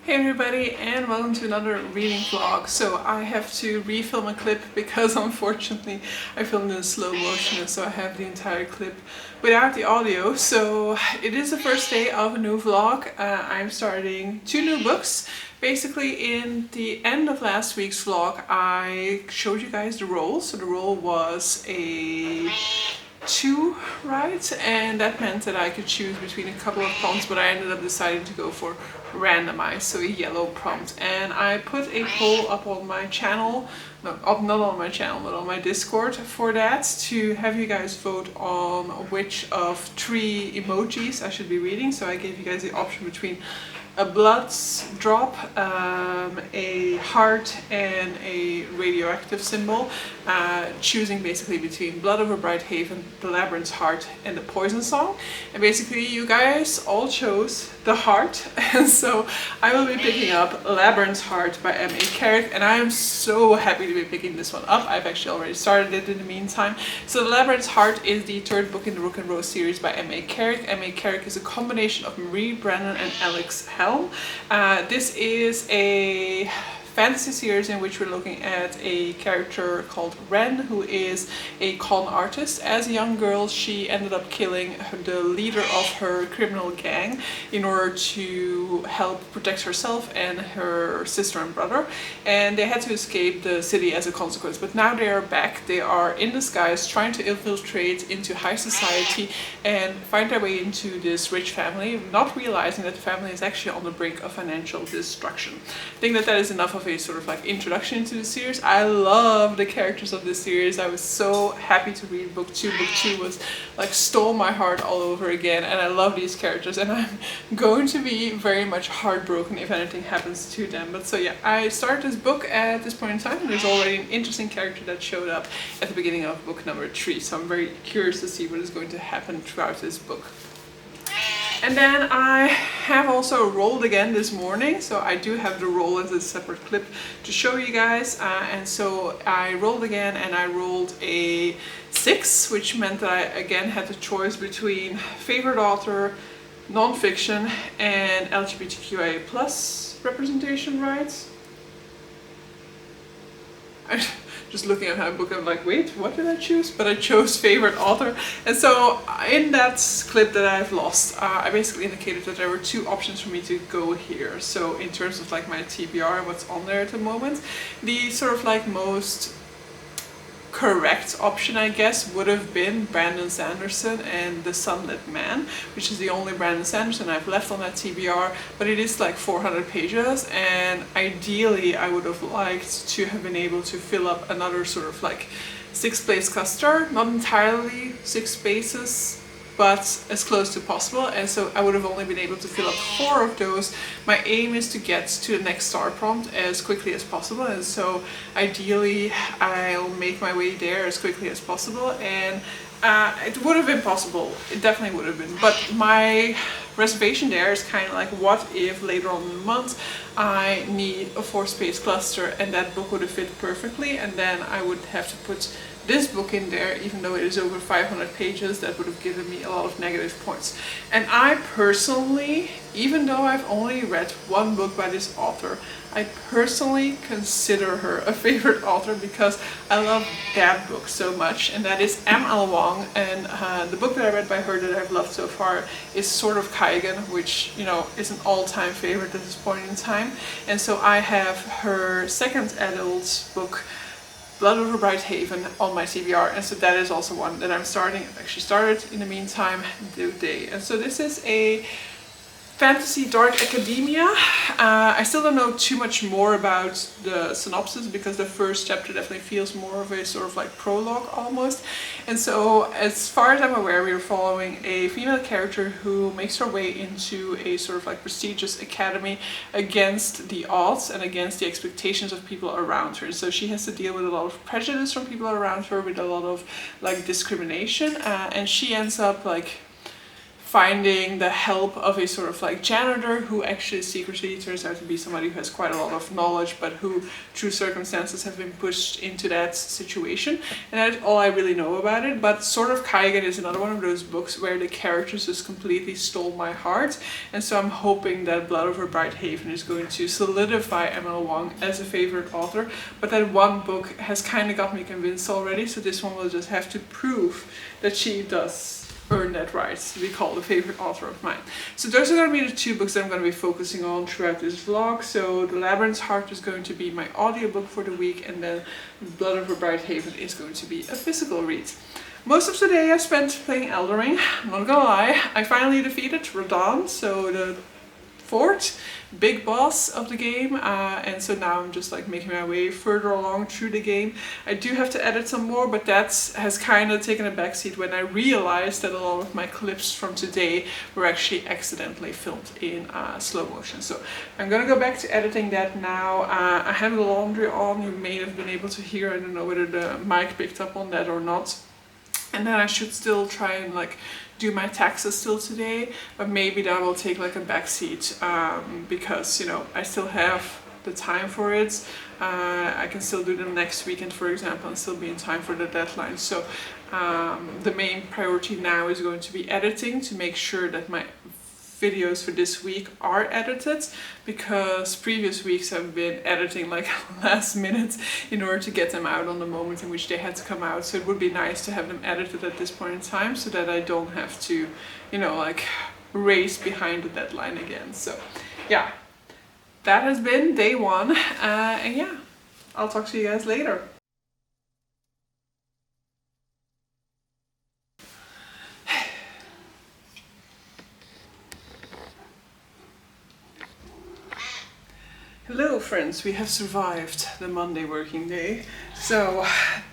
Hey everybody, and welcome to another reading vlog. So I have to refilm a clip because unfortunately I filmed in slow motion, and so I have the entire clip without the audio. So it is the first day of a new vlog. I'm starting 2 new books. Basically, in the end of last week's vlog I showed you guys the roll. So the roll was a 2, right? And that meant that I could choose between a couple of prompts, but I ended up deciding to go for randomized, so a yellow prompt. And I put a poll up on my channel, not on my channel, but on my Discord for that, to have you guys vote on which of 3 emojis I should be reading. So I gave you guys the option between a blood drop, a heart, and a radioactive symbol, choosing basically between Blood Over Bright Haven, the Labyrinth's Heart, and the Poison Song. And basically you guys all chose the heart, and so I will be picking up Labyrinth's Heart by M.A. Carrick, and I am so happy to be picking this one up. I've actually already started it in the meantime. So the Labyrinth's Heart is the 3rd book in the Rook and Rose series by M.A. Carrick. M.A. Carrick is a combination of Marie Brennan and Alex Helm. This is a fantasy series in which we're looking at a character called Ren, who is a con artist. As a young girl, she ended up killing the leader of her criminal gang in order to help protect herself and her sister and brother, and they had to escape the city as a consequence. But now they are back. They are in disguise, trying to infiltrate into high society and find their way into this rich family, not realizing that the family is actually on the brink of financial destruction. I think that is enough of a sort of like introduction to the series. I love the characters of this series. I was so happy to read book 2. Book 2 was like stole my heart all over again, and I love these characters, and I'm going to be very much heartbroken if anything happens to them. But so yeah, I started this book at this point in time, and there's already an interesting character that showed up at the beginning of book number 3, so I'm very curious to see what is going to happen throughout this book. And then I have also rolled again this morning, so I do have the roll as a separate clip to show you guys. And so I rolled again, and I rolled a 6, which meant that I again had the choice between favorite author, non-fiction, and LGBTQIA+ representation rights. Just looking at my book, I'm like, wait, what did I choose? But I chose favorite author. And so in that clip that I've lost, I basically indicated that there were 2 options for me to go here. So in terms of like my TBR and what's on there at the moment, the sort of like most correct option, I guess, would have been Brandon Sanderson and The Sunlit Man, which is the only Brandon Sanderson I've left on that TBR, but it is like 400 pages, and ideally I would have liked to have been able to fill up another sort of like 6-place cluster, not entirely 6 spaces, but as close to possible, and so I would have only been able to fill up 4 of those. My aim is to get to the next star prompt as quickly as possible, and so ideally I'll make my way there as quickly as possible. And it would have been possible, it definitely would have been, but my reservation there is kind of like, what if later on in the month I need a 4-space cluster, and that book would have fit perfectly, and then I would have to put this book in there, even though it is over 500 pages, that would have given me a lot of negative points. And I personally, even though I've only read 1 book by this author, I personally consider her a favorite author because I love that book so much, and that is M.L. Wong. And the book that I read by her that I've loved so far is Sword of Kaigan, which, you know, is an all-time favorite at this point in time. And so I have her 2nd adult book, Blood Over Bright Haven, on my TBR, and so that is also one that I'm starting. I've actually started in the meantime today. And so this is a fantasy dark academia. I still don't know too much more about the synopsis because the first chapter definitely feels more of a sort of like prologue almost. And so as far as I'm aware, we are following a female character who makes her way into a sort of like prestigious academy against the odds and against the expectations of people around her. So she has to deal with a lot of prejudice from people around her, with a lot of like discrimination, and she ends up like finding the help of a sort of like janitor who actually secretly turns out to be somebody who has quite a lot of knowledge, but who through circumstances have been pushed into that situation. And that's all I really know about it. But Sword of Kaigen is another one of those books where the characters just completely stole my heart. And so I'm hoping that Blood Over Bright Haven is going to solidify Emma Wang as a favorite author. But that one book has kind of got me convinced already. So this one will just have to prove that she does earn that right to be called a favorite author of mine. So those are going to be the two books that I'm going to be focusing on throughout this vlog. So The Labyrinth's Heart is going to be my audiobook for the week, and then Blood Over Bright Haven is going to be a physical read. Most of the day I spent playing Elden Ring. I'm not gonna lie, I finally defeated Radahn, so the fourth big boss of the game, and so now I'm just like making my way further along through the game. I do have to edit some more, but that has kind of taken a backseat when I realized that a lot of my clips from today were actually accidentally filmed in slow motion. So I'm gonna go back to editing that now. I have the laundry on. You may have been able to hear, I don't know whether the mic picked up on that or not. And then I should still try and like do my taxes still today, but maybe that will take like a backseat because, you know, I still have the time for it. I can still do them next weekend, for example, and still be in time for the deadline. So the main priority now is going to be editing to make sure that my videos for this week are edited, because previous weeks I've been editing like last minute in order to get them out on the moment in which they had to come out. So it would be nice to have them edited at this point in time so that I don't have to, you know, like race behind the deadline again. So yeah, that has been day one, and yeah, I'll talk to you guys later. Hello friends, we have survived the Monday working day. So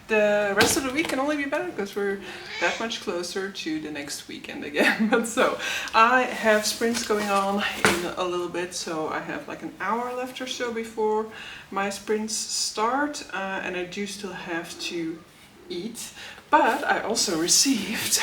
the rest of the week can only be better because we're that much closer to the next weekend again. But so I have sprints going on in a little bit, so I have like an hour left or so before my sprints start, and I do still have to eat. But I also received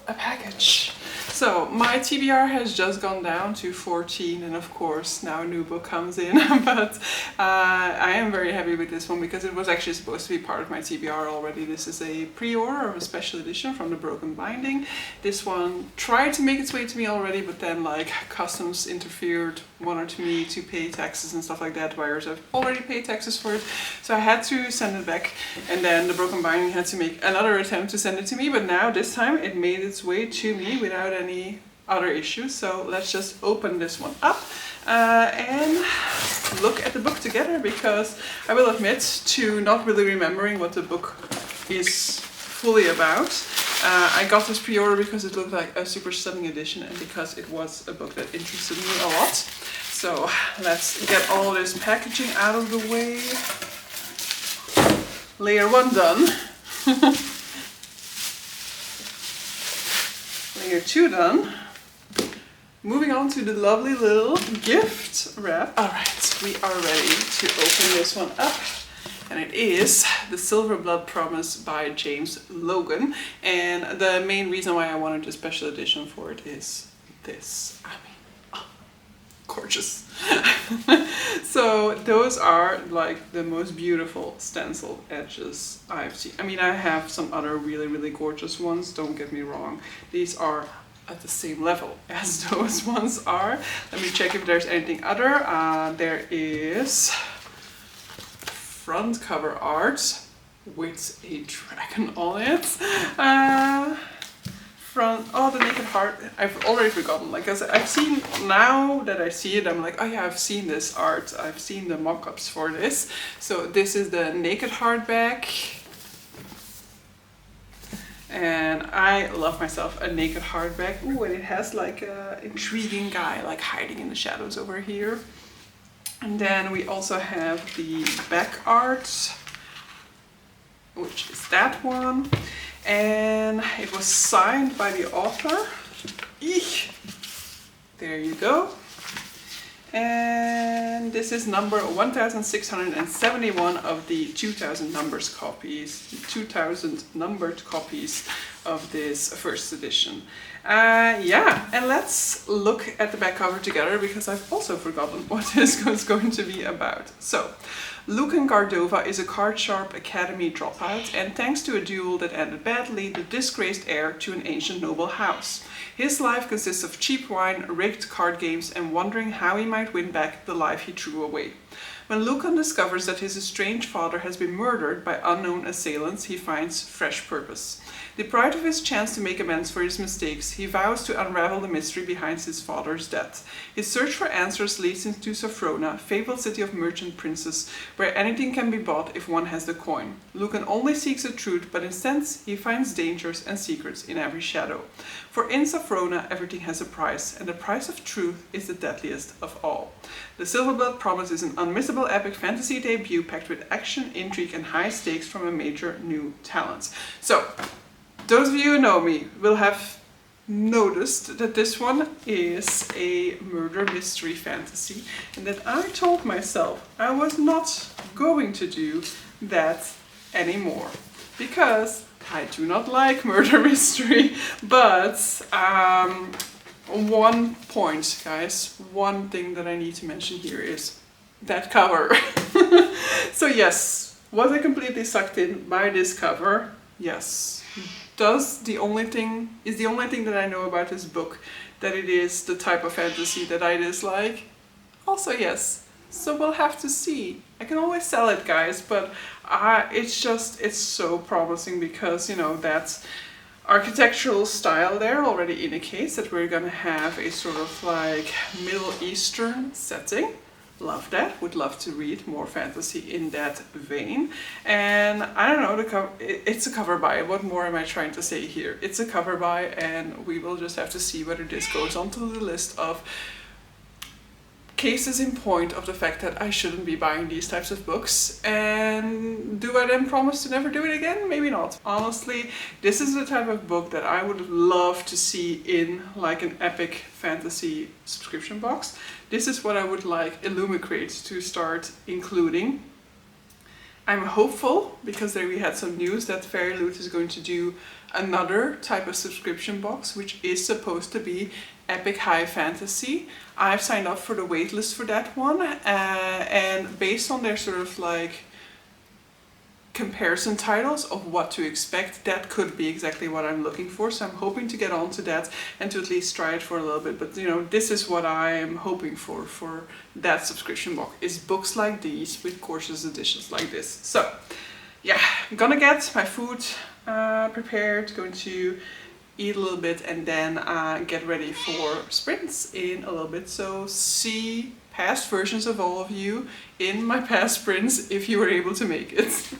a package. So my TBR has just gone down to 14, and of course now a new book comes in, but I am very happy with this one because it was actually supposed to be part of my TBR already. This is a pre-order of a special edition from the Broken Binding. This one tried to make its way to me already, but then like customs interfered, wanted me to pay taxes and stuff like that, whereas I've already paid taxes for it. So I had to send it back, and then the Broken Binding had to make another attempt to send it to me, but now this time it made its way to me without any other issues. So let's just open this one up and look at the book together, because I will admit to not really remembering what the book is fully about. I got this pre-order because it looked like a super stunning edition and because it was a book that interested me a lot. So let's get all this packaging out of the way. Layer 1 done. Layer 2 done. Moving on to the lovely little gift wrap. Alright, we are ready to open this one up. And it is The Silver Blood Promise by James Logan. And the main reason why I wanted a special edition for it is this. I mean, oh, gorgeous. So those are like the most beautiful stencil edges I've seen. I mean, I have some other really, really gorgeous ones, don't get me wrong. These are at the same level as those ones are. Let me check if there's anything other. There is front cover art with a dragon on it. The Naked Heart, I've already forgotten. Like I've seen, now that I see it, I'm like, oh yeah, I've seen this art. I've seen the mock-ups for this. So this is the Naked Heart bag. And I love myself a Naked Heart bag. Ooh, and it has like a intriguing guy like hiding in the shadows over here. And then we also have the back art, which is that one. And it was signed by the author. Eek. There you go. And this is number 1671 of the 2000 numbers copies, 2000 numbered copies of this first edition. Yeah, and let's look at the back cover together because I've also forgotten what this is going to be about. So, Lucan Gardova is a card-sharp academy dropout, and thanks to a duel that ended badly, the disgraced heir to an ancient noble house. His life consists of cheap wine, rigged card games, and wondering how he might win back the life he threw away. When Lucan discovers that his estranged father has been murdered by unknown assailants, he finds fresh purpose. Deprived of his chance to make amends for his mistakes, he vows to unravel the mystery behind his father's death. His search for answers leads him to Sophrona, fabled city of merchant princes, where anything can be bought if one has the coin. Lucan only seeks the truth, but instead he finds dangers and secrets in every shadow. For in Sophrona everything has a price, and the price of truth is the deadliest of all. The Silverblood promises an unmissable epic fantasy debut packed with action, intrigue, and high stakes from a major new talent. So, those of you who know me will have noticed that this one is a murder mystery fantasy, and that I told myself I was not going to do that anymore because I do not like murder mystery. But one point, guys, one thing that I need to mention here is that cover. So yes, was I completely sucked in by this cover? Yes. Is the only thing that I know about this book that it is the type of fantasy that I dislike? Also yes. So we'll have to see. I can always sell it, guys, but it's so promising because, you know, that architectural style there already indicates that we're gonna have a sort of like Middle Eastern setting. Love that. Would love to read more fantasy in that vein. And I don't know, it's a cover by. What more am I trying to say here? It's a cover by, and we will just have to see whether this goes onto the list of cases in point of the fact that I shouldn't be buying these types of books. And do I then promise to never do it again? Maybe not. Honestly, this is the type of book that I would love to see in like an epic fantasy subscription box. This is what I would like Illumicrate to start including. I'm hopeful, because there we had some news that Fairy Loot is going to do another type of subscription box, which is supposed to be epic high fantasy. I've signed up for the waitlist for that one, and based on their sort of like comparison titles of what to expect, that could be exactly what I'm looking for. So I'm hoping to get onto that and to at least try it for a little bit. But you know, this is what I am hoping for that subscription box, is books like these with courses editions like this. So yeah, I'm gonna get my food prepared, going to eat a little bit, and then get ready for sprints in a little bit. So see past versions of all of you in my past sprints if you were able to make it.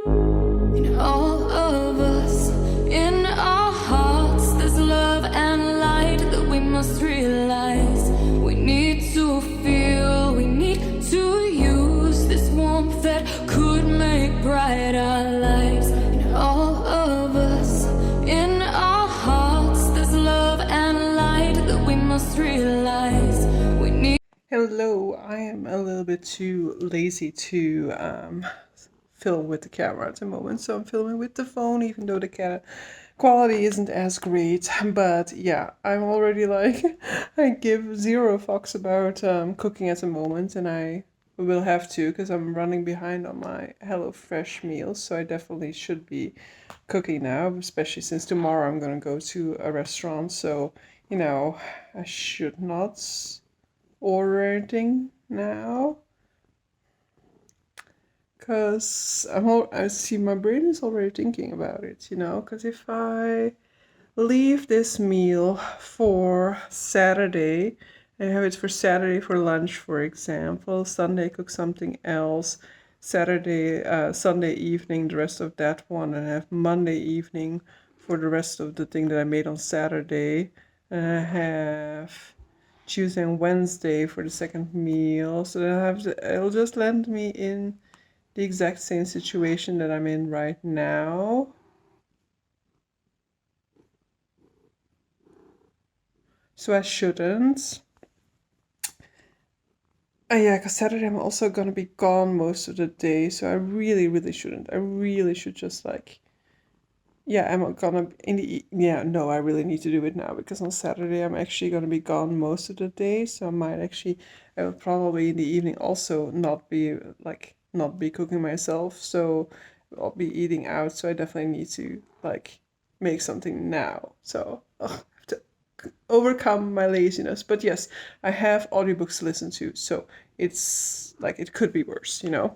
In all of us, in our hearts, there's love and light that we must realize. We need to feel, we need to use this warmth that could make bright our lives. In all of us, in our hearts, there's love and light that we must realize. We need. Hello, I am a little bit too lazy to film with the camera at the moment, so I'm filming with the phone, even though the quality isn't as great. But yeah, I'm already like, I give zero fucks about cooking at the moment, and I will have to because I'm running behind on my HelloFresh meals, so I definitely should be cooking now, especially since tomorrow I'm gonna go to a restaurant. So, you know, I should not order anything now, because I see my brain is already thinking about it, you know, because if I leave this meal for Saturday, I have it for Saturday for lunch, for example, Sunday cook something else, Saturday, Sunday evening, the rest of that one, and I have Monday evening for the rest of the thing that I made on Saturday, and I have Tuesday and Wednesday for the second meal. So then it'll just land me in the exact same situation that I'm in right now. so I shouldn't. Yeah, because Saturday I'm also gonna be gone most of the day, so I really, really shouldn't. I really should just like, yeah, I'm gonna yeah, no, I really need to do it now because on Saturday I'm actually gonna be gone most of the day, so I will probably in the evening also not be cooking myself, so I'll be eating out, so I definitely need to like make something now. So ugh, I have to overcome my laziness. But yes, I have audiobooks to listen to, so it's like it could be worse, you know.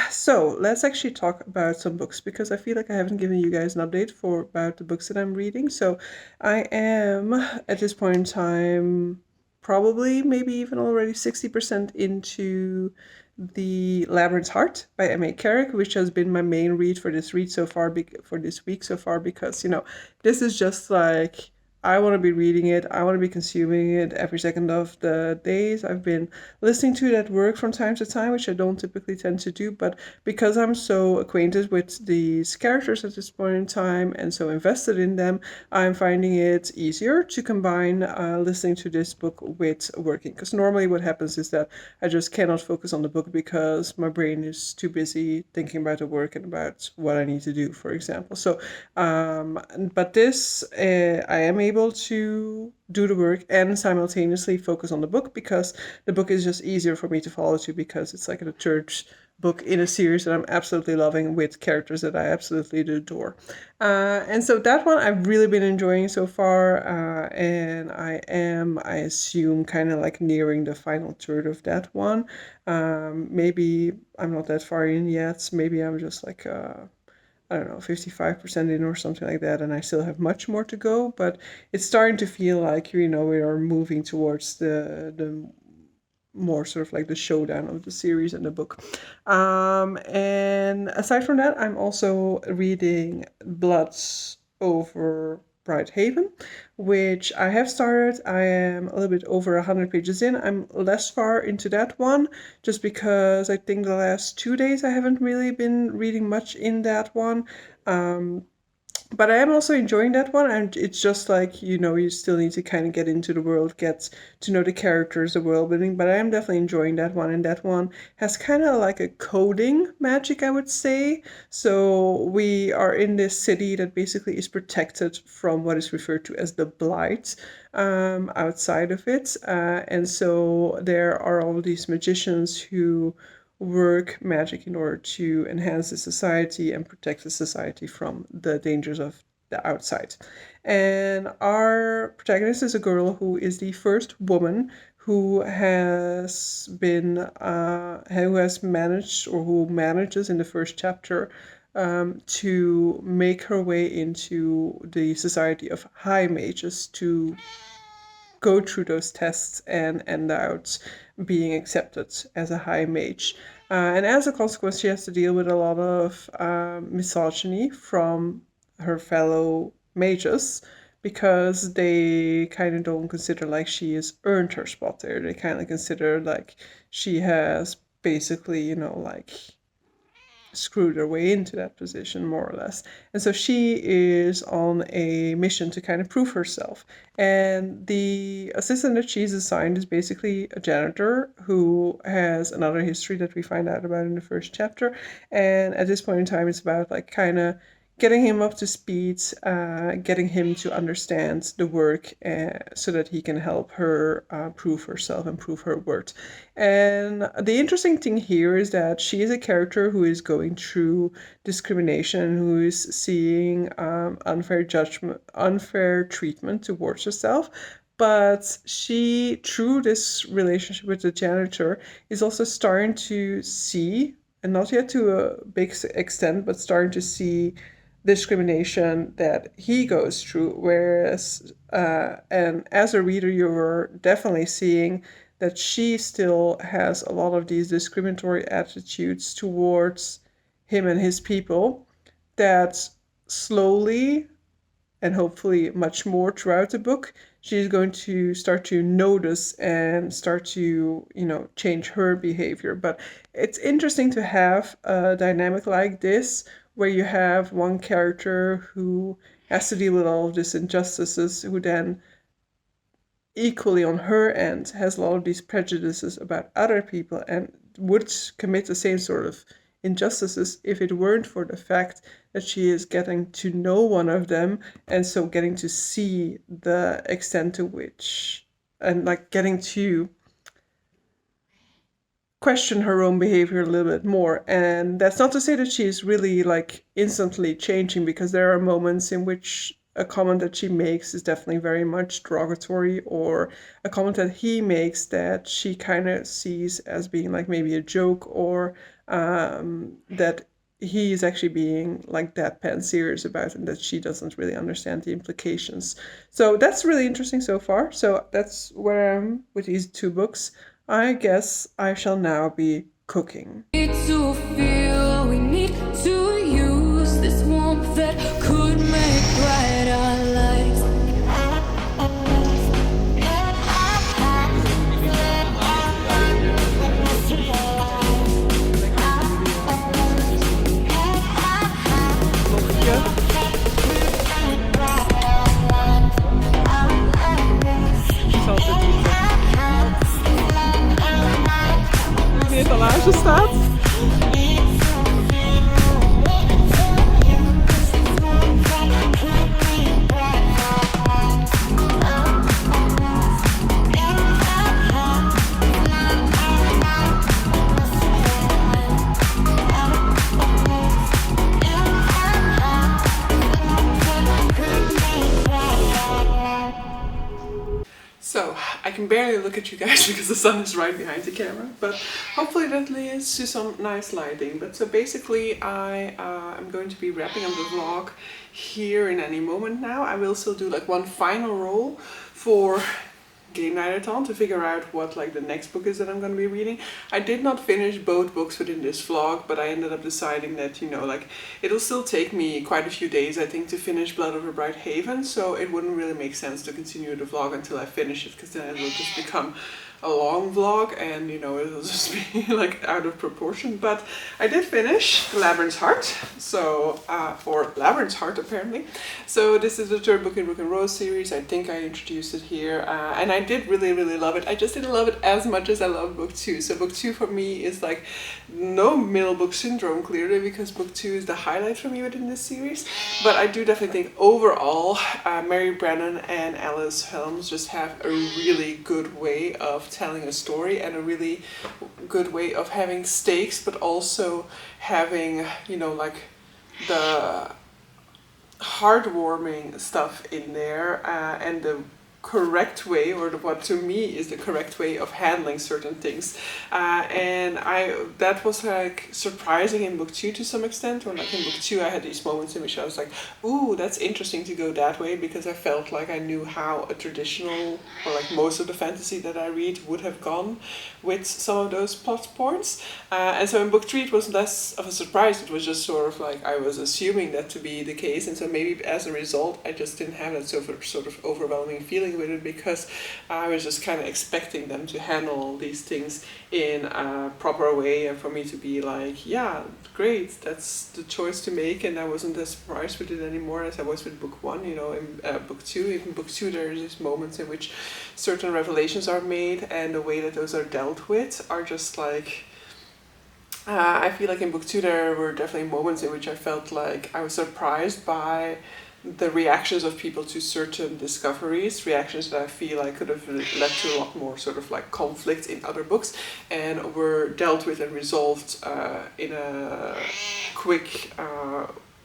So let's actually talk about some books because I feel like I haven't given you guys an update for about the books that I'm reading. So I am at this point in time probably maybe even already 60% into the Labyrinth's Heart by M.A. Carrick, which has been my main read for this week so far, because you know this is just like I want to be reading it. I want to be consuming it every second of the days. I've been listening to it at work from time to time, which I don't typically tend to do. But because I'm so acquainted with these characters at this point in time and so invested in them, I'm finding it easier to combine listening to this book with working. Because normally what happens is that I just cannot focus on the book because my brain is too busy thinking about the work and about what I need to do, for example. So, but this, I am able to do the work and simultaneously focus on the book because the book is just easier for me to follow to because it's like the third book in a series that I'm absolutely loving with characters that I absolutely adore. And so that one I've really been enjoying so far, and I assume, kind of like nearing the final third of that one. Maybe I'm not that far in yet. Maybe I'm just like I don't know, 55% in or something like that, and I still have much more to go, but it's starting to feel like, you know, we are moving towards the more sort of like the showdown of the series and the book. And aside from that, I'm also reading Bloods Over Bright Haven, which I have started. I am a little bit over 100 pages in. I'm less far into that one just because I think the last 2 days I haven't really been reading much in that one. But I am also enjoying that one, and it's just like, you know, you still need to kind of get into the world, get to know the characters, the world building, but I am definitely enjoying that one, and that one has kind of like a coding magic, I would say. So we are in this city that basically is protected from what is referred to as the Blight outside of it, and so there are all these magicians who work magic in order to enhance the society and protect the society from the dangers of the outside. And our protagonist is a girl who is the first woman who has been who has managed or who manages in the first chapter to make her way into the society of high mages to go through those tests and end out being accepted as a high mage. And as a consequence, she has to deal with a lot of misogyny from her fellow mages because they kind of don't consider like she has earned her spot there. They kind of consider like she has basically, you know, like screwed her way into that position, more or less. And so she is on a mission to kind of prove herself. And the assistant that she's assigned is basically a janitor who has another history that we find out about in the first chapter. And at this point in time, it's about like kind of getting him up to speed, getting him to understand the work so that he can help her prove herself and prove her worth. And the interesting thing here is that she is a character who is going through discrimination, who is seeing unfair treatment towards herself. But she, through this relationship with the janitor, is also starting to see, and not yet to a big extent, but starting to see discrimination that he goes through. Whereas, and as a reader, you're definitely seeing that she still has a lot of these discriminatory attitudes towards him and his people that slowly and hopefully much more throughout the book, she's going to start to notice and start to, you know, change her behavior. But it's interesting to have a dynamic like this where you have one character who has to deal with all of these injustices, who then equally on her end has a lot of these prejudices about other people and would commit the same sort of injustices if it weren't for the fact that she is getting to know one of them, and so getting to see the extent to which, and like getting to question her own behavior a little bit more. And that's not to say that she's really like instantly changing, because there are moments in which a comment that she makes is definitely very much derogatory, or a comment that he makes that she kind of sees as being like maybe a joke, or that he's actually being like deadpan serious about, and that she doesn't really understand the implications. So that's really interesting so far. So that's where I'm with these two books. I guess I shall now be cooking. We need to feel, we need to use this warmth that could make bright our lives. De etalage staat. So, I can barely look at you guys because the sun is right behind the camera, but hopefully that leads to some nice lighting. But so basically I am going to be wrapping up the vlog here in any moment now. I will still do like one final roll for Gamenightathon to figure out what like the next book is that I'm going to be reading. I did not finish both books within this vlog, but I ended up deciding that, you know, like it'll still take me quite a few days, I think, to finish Blood Over Bright Haven, so it wouldn't really make sense to continue the vlog until I finish it, because then it will just become a long vlog and, you know, it'll just be like out of proportion. But I did finish Labyrinth's Heart, so or Labyrinth's Heart apparently. So this is the third book in Rook and Rose series. I think I introduced it here, and I did really love it. I just didn't love it as much as I love book 2. So book 2 for me is like no middle book syndrome, clearly, because book 2 is the highlight for me within this series. But I do definitely think overall Mary Brennan and Alice Helms just have a really good way of telling a story, and a really good way of having stakes, but also having, you know, like the heartwarming stuff in there, and the correct way, or what to me is the correct way of handling certain things, and that was like surprising in book 2 to some extent. Or like in book 2 I had these moments in which I was like, ooh, that's interesting to go that way, because I felt like I knew how a traditional, or like most of the fantasy that I read, would have gone with some of those plot points, and so in book 3 it was less of a surprise. It was just sort of like I was assuming that to be the case, and so maybe as a result I just didn't have that sort of overwhelming feeling with it, because I was just kind of expecting them to handle all these things in a proper way, and for me to be like, yeah, great, that's the choice to make, and I wasn't as surprised with it anymore as I was with book 1. You know, in book 2, even book 2, there are these moments in which certain revelations are made, and the way that those are dealt with are just like, I feel like in book 2 there were definitely moments in which I felt like I was surprised by the reactions of people to certain discoveries, reactions that I feel like could have led to a lot more sort of like conflict in other books, and were dealt with and resolved in a quick,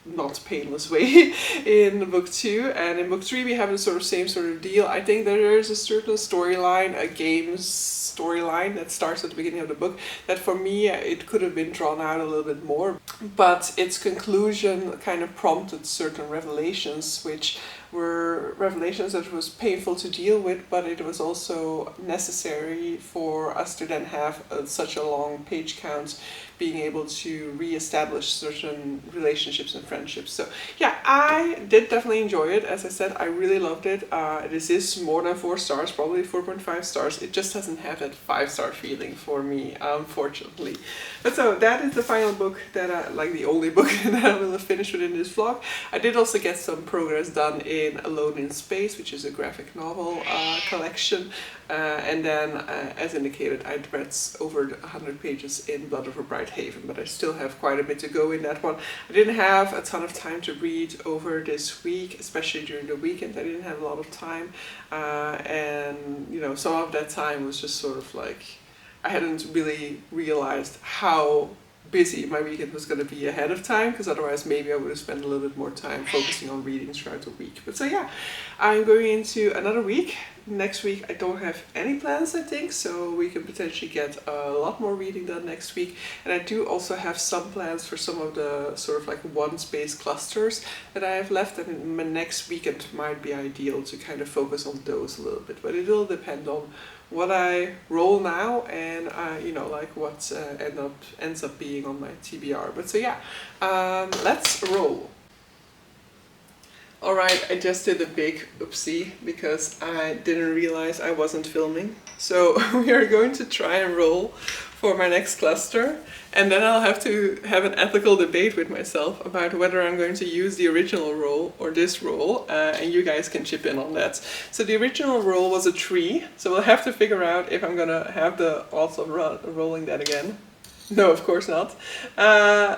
not painless way in book 2. And in book 3 we have the same sort of deal. I think that there is a certain storyline, a game's storyline that starts at the beginning of the book, that for me it could have been drawn out a little bit more, but its conclusion kind of prompted certain revelations, which were revelations that was painful to deal with, but it was also necessary for us to then have such a long page count being able to re-establish certain relationships and friendships. So yeah, I did definitely enjoy it. As I said, I really loved it. This is more than 4 stars, probably 4.5 stars. It just doesn't have that 5-star feeling for me, unfortunately. But so that is the final book that the only book that I will have finished within this vlog. I did also get some progress done in Alone in Space, which is a graphic novel collection. And then, as indicated, I'd read over 100 pages in Blood Over Bright Haven, but I still have quite a bit to go in that one. I didn't have a ton of time to read over this week, especially during the weekend. I didn't have a lot of time, and you know, some of that time was just sort of like, I hadn't really realized how busy my weekend was going to be ahead of time, because otherwise maybe I would have spent a little bit more time focusing on reading throughout the week. But so yeah, I'm going into another week. Next week I don't have any plans, I think, so we can potentially get a lot more reading done next week. And I do also have some plans for some of the sort of like one space clusters that I have left, and my next weekend might be ideal to kind of focus on those a little bit, but it will depend on what I roll now and you know, like what ends up being on my TBR. But so yeah, let's roll. Alright, I just did a big oopsie because I didn't realize I wasn't filming. So we are going to try and roll for my next cluster, and then I'll have to have an ethical debate with myself about whether I'm going to use the original roll or this roll, and you guys can chip in on that. So the original roll was a 3, so we'll have to figure out if I'm gonna have the odds of rolling that again. No, of course not.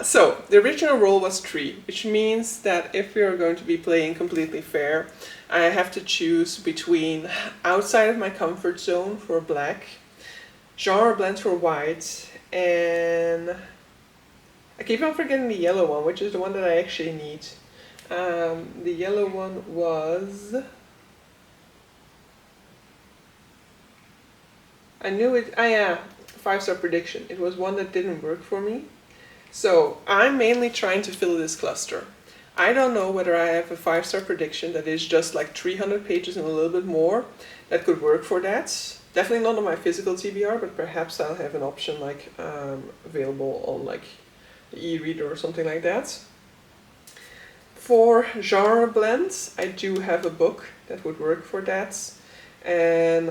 So the original roll was 3, which means that if we are going to be playing completely fair, I have to choose between Outside of My Comfort Zone for black, Genre Blend for white, and I keep on forgetting the yellow one, which is the one that I actually need. The yellow one was... I knew it, yeah, 5-star prediction. It was one that didn't work for me. So I'm mainly trying to fill this cluster. I don't know whether I have a 5-star prediction that is just like 300 pages and a little bit more that could work for that. Definitely not on my physical TBR, but perhaps I'll have an option like available on like the e-reader or something like that. For genre blends, I do have a book that would work for that. And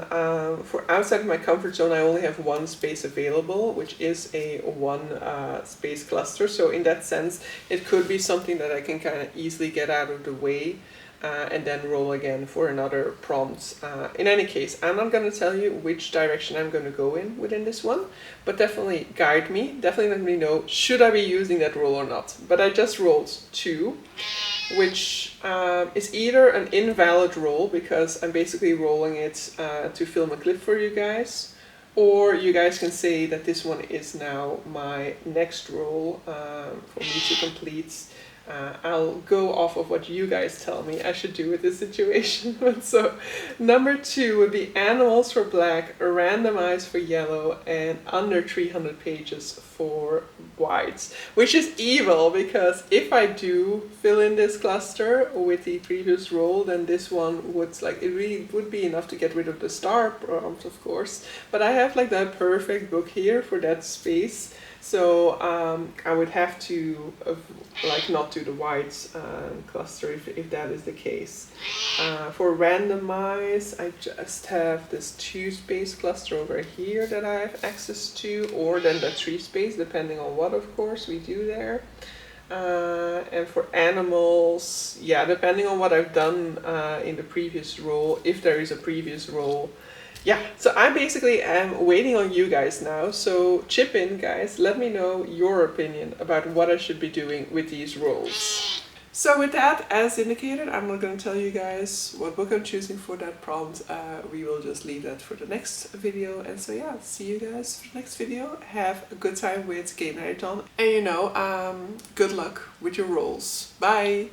for Outside of My Comfort Zone, I only have 1 space available, which is a 1 space cluster. So in that sense, it could be something that I can kind of easily get out of the way and then roll again for another prompt. In any case, I'm not going to tell you which direction I'm going to go in within this one, but definitely guide me. Definitely let me know, should I be using that roll or not. But I just rolled 2. Which is either an invalid roll because I'm basically rolling it to film a clip for you guys, or you guys can say that this one is now my next roll for me to complete. I'll go off of what you guys tell me I should do with this situation. So number 2 would be Animals for black, Randomized for yellow, and under 300 pages for whites, which is evil because if I do fill in this cluster with the previous roll, then this one would like, it really would be enough to get rid of the star prompt, of course, but I have like that perfect book here for that space. So I would have to like not do the whites cluster if that is the case. For randomize, I just have this 2 space cluster over here that I have access to, or then the 3 space, depending on what, of course, we do there. And for animals, yeah, depending on what I've done in the previous roll, if there is a previous roll. Yeah, so I basically am waiting on you guys now, so chip in guys, let me know your opinion about what I should be doing with these rolls. So with that, as indicated, I'm not going to tell you guys what book I'm choosing for that prompt. We will just leave that for the next video. And so yeah, see you guys for the next video. Have a good time with Gamenightathon. And you know, good luck with your rolls. Bye!